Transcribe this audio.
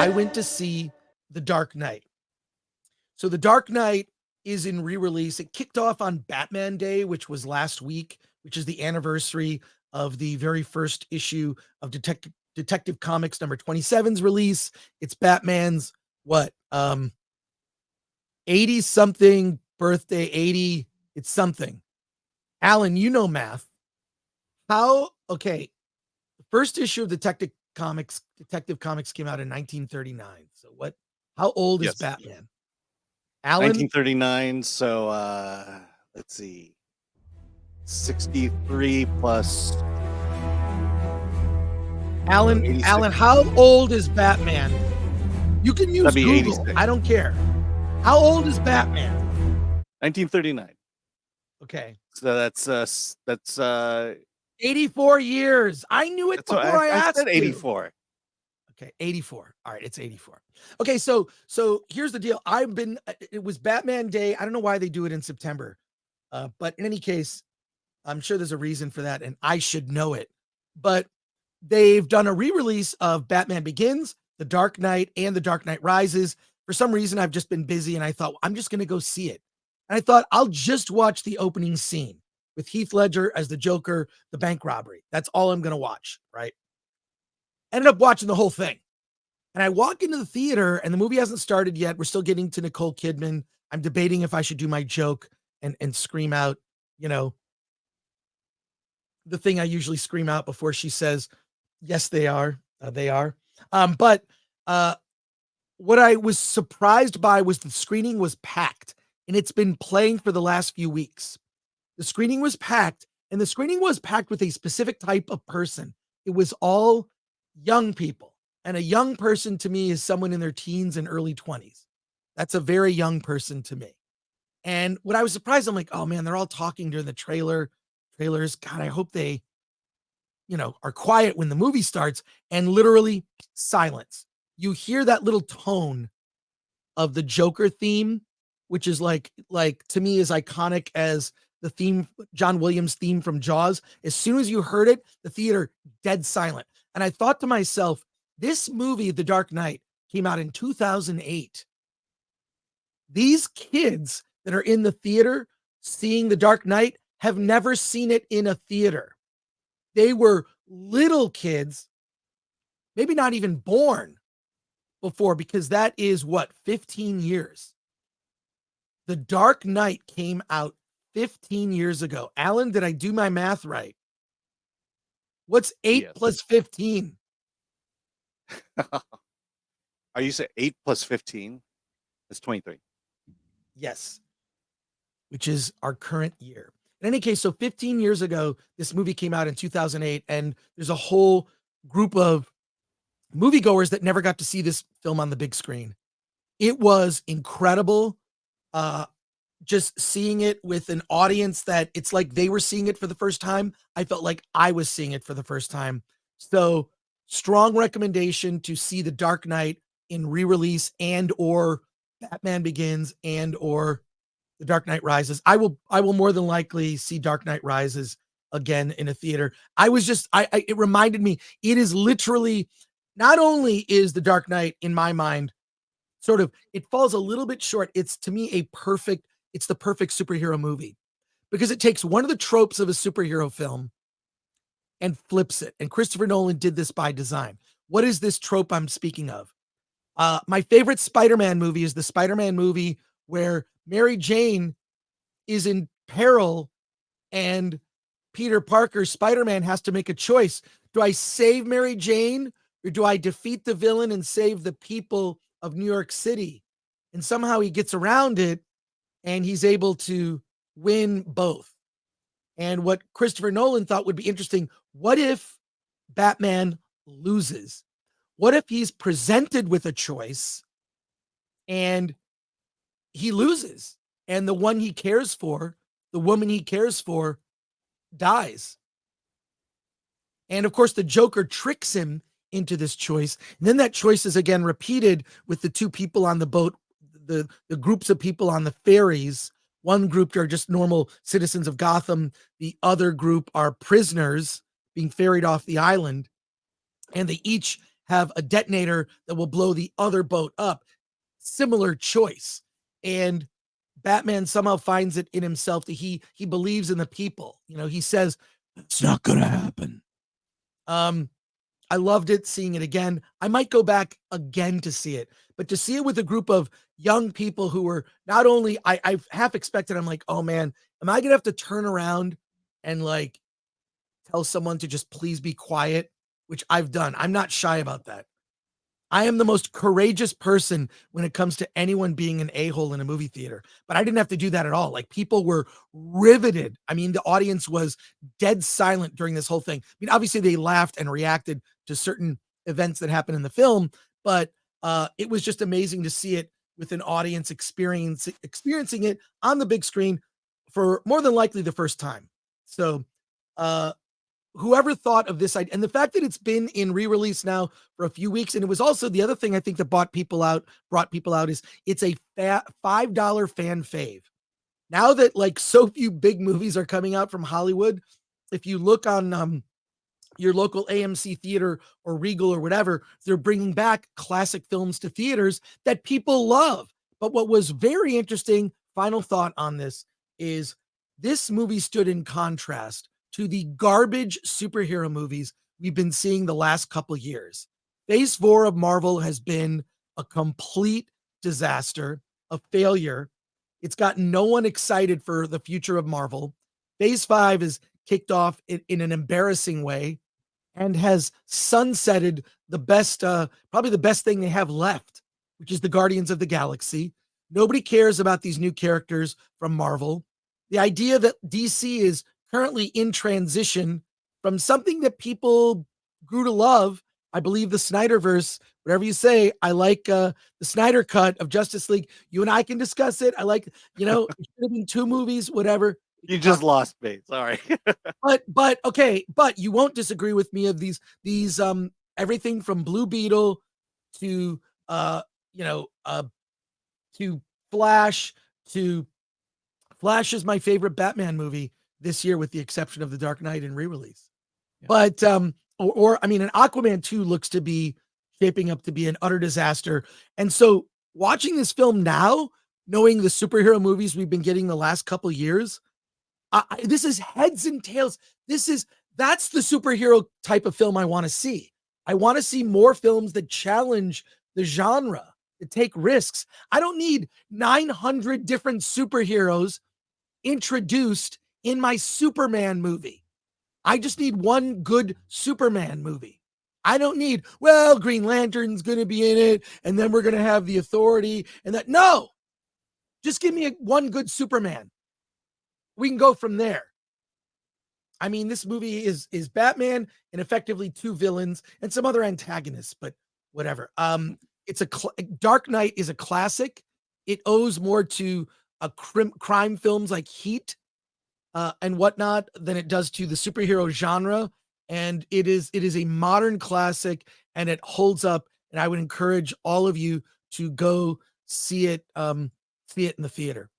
I went to see The Dark Knight. So The Dark Knight is in re-release. It kicked off on Batman Day, which was last week, which is the anniversary of the very first issue of Detective Comics number 27's release. It's Batman's 80 something birthday, 80, it's something. Alan, you know math. The first issue of Detective Comics came out in 1939. So how old is Batman? Alan? 1939, so let's see. 63 plus Alan, how old is Batman? You can use Google. 86. I don't care. How old is Batman? 1939. Okay. So that's 84 years. I knew it before I asked. I said 84. Okay, 84. All right, it's 84. Okay, so here's the deal. It was Batman Day. I don't know why they do it in September. But in any case, I'm sure there's a reason for that, and I should know it. But they've done a re-release of Batman Begins, The Dark Knight, and The Dark Knight Rises. For some reason, I've just been busy, and I thought, I'm just going to go see it. And I thought, I'll just watch the opening scene with Heath Ledger as the Joker, the bank robbery. That's all I'm going to watch, right? Ended up watching the whole thing. And I walk into the theater, and the movie hasn't started yet. We're still getting to Nicole Kidman. I'm debating if I should do my joke and scream out, the thing I usually scream out before she says, yes, they are. They are. But what I was surprised by was the screening was packed, and it's been playing for the last few weeks. The screening was packed, and the screening was packed with a specific type of person. It was all young people, and a young person to me is someone in their teens and early 20s. That's a very young person to me. And when I was surprised, I'm like, oh man, they're all talking during the trailers. God, I hope they, are quiet when the movie starts, and literally silence. You hear that little tone of the Joker theme, which is like to me is iconic as the theme, John Williams theme from Jaws. As soon as you heard it, the theater dead silent. And I thought to myself, this movie, The Dark Knight, came out in 2008. These kids that are in the theater seeing The Dark Knight have never seen it in a theater. They were little kids, maybe not even born before, because that is 15 years. The Dark Knight came out 15 years ago. Alan, did I do my math right? What's 8 plus 15? Are you saying 8 plus 15? That's 23. Yes. Which is our current year. In any case, so 15 years ago, this movie came out in 2008, and there's a whole group of moviegoers that never got to see this film on the big screen. It was incredible. Just seeing it with an audience that it's like they were seeing it for the first time. I felt like I was seeing it for the first time. So strong recommendation to see The Dark Knight in re-release and or Batman Begins and or The Dark Knight Rises. I will more than likely see Dark Knight Rises again in a theater. It reminded me, it is literally, not only is The Dark Knight in my mind it falls a little bit short. It's to me it's the perfect superhero movie because it takes one of the tropes of a superhero film and flips it. And Christopher Nolan did this by design. What is this trope I'm speaking of? My favorite Spider-Man movie is the Spider-Man movie where Mary Jane is in peril and Peter Parker, Spider-Man, has to make a choice. Do I save Mary Jane or do I defeat the villain and save the people of New York City? And somehow he gets around it and he's able to win both. And what Christopher Nolan thought would be interesting, what if Batman loses? What if he's presented with a choice and he loses and the one he cares for, the woman he cares for, dies? And of course, the Joker tricks him into this choice. And then that choice is again repeated with the two people on the boat, the groups of people on the ferries. One group are just normal citizens of Gotham. The other group are prisoners being ferried off the island. And they each have a detonator that will blow the other boat up. Similar choice. And Batman somehow finds it in himself that he believes in the people. You know, he says, it's not gonna happen. I loved it, seeing it again. I might go back again to see it, but to see it with a group of young people who were not only I've half expected, I'm like, oh man, am I gonna have to turn around and like tell someone to just please be quiet, which I've done. I'm not shy about that. I am the most courageous person when it comes to anyone being an a-hole in a movie theater, but I didn't have to do that at all. Like, people were riveted. I mean, the audience was dead silent during this whole thing. I mean, obviously they laughed and reacted to certain events that happened in the film, but it was just amazing to see it with an audience experiencing it on the big screen for more than likely the first time. So, uh, whoever thought of this idea, and the fact that it's been in re-release now for a few weeks, and it was also the other thing I think that brought people out is it's a $5 fan fave. Now that like so few big movies are coming out from Hollywood, if you look on your local AMC theater or Regal or whatever, they're bringing back classic films to theaters that people love. But what was very interesting, final thought on this, is this movie stood in contrast to the garbage superhero movies we've been seeing the last couple years. Phase 4 of Marvel has been a complete disaster, a failure. It's gotten no one excited for the future of Marvel. Phase 5 is kicked off in an embarrassing way and has sunsetted the best, probably the best thing they have left, which is the Guardians of the Galaxy. Nobody cares about these new characters from Marvel. The idea that DC is currently in transition from something that people grew to love. I believe the Snyderverse, whatever you say, I like the Snyder cut of Justice League. You and I can discuss it. I like, it should have been 2 movies, whatever. You just lost me. Sorry. But okay, but you won't disagree with me of these everything from Blue Beetle to to Flash to Flash is my favorite Batman movie this year, with the exception of The Dark Knight and re-release. Yeah. But or I mean, an Aquaman 2 looks to be shaping up to be an utter disaster. And so watching this film now, knowing the superhero movies we've been getting the last couple years, this is heads and tails. That's the superhero type of film I want to see. I want to see more films that challenge the genre, that take risks. I don't need 900 different superheroes introduced in my Superman movie. I just need one good Superman movie. I don't need, well, Green Lantern's going to be in it, and then we're going to have the Authority and that. No, just give me one good Superman. We can go from there. I mean, this movie is Batman and effectively 2 villains and some other antagonists, but whatever. It's Dark Knight is a classic. It owes more to crime films like Heat and whatnot than it does to the superhero genre. And it is a modern classic, and it holds up. And I would encourage all of you to go see it in the theater.